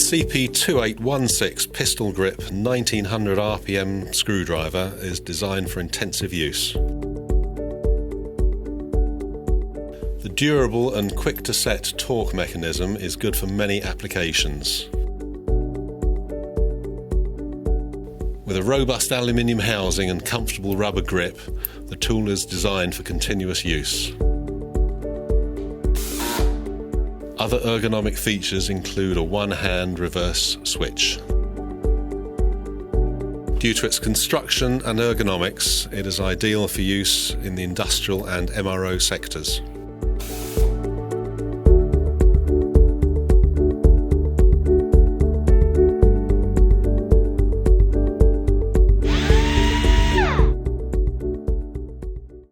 The CP2816 pistol grip 1900 RPM screwdriver is designed for intensive use. The durable and quick to set torque mechanism is good for many applications. With a robust aluminium housing and comfortable rubber grip, the tool is designed for continuous use. Other ergonomic features include a one-hand reverse switch. Due to its construction and ergonomics, it is ideal for use in the industrial and MRO sectors.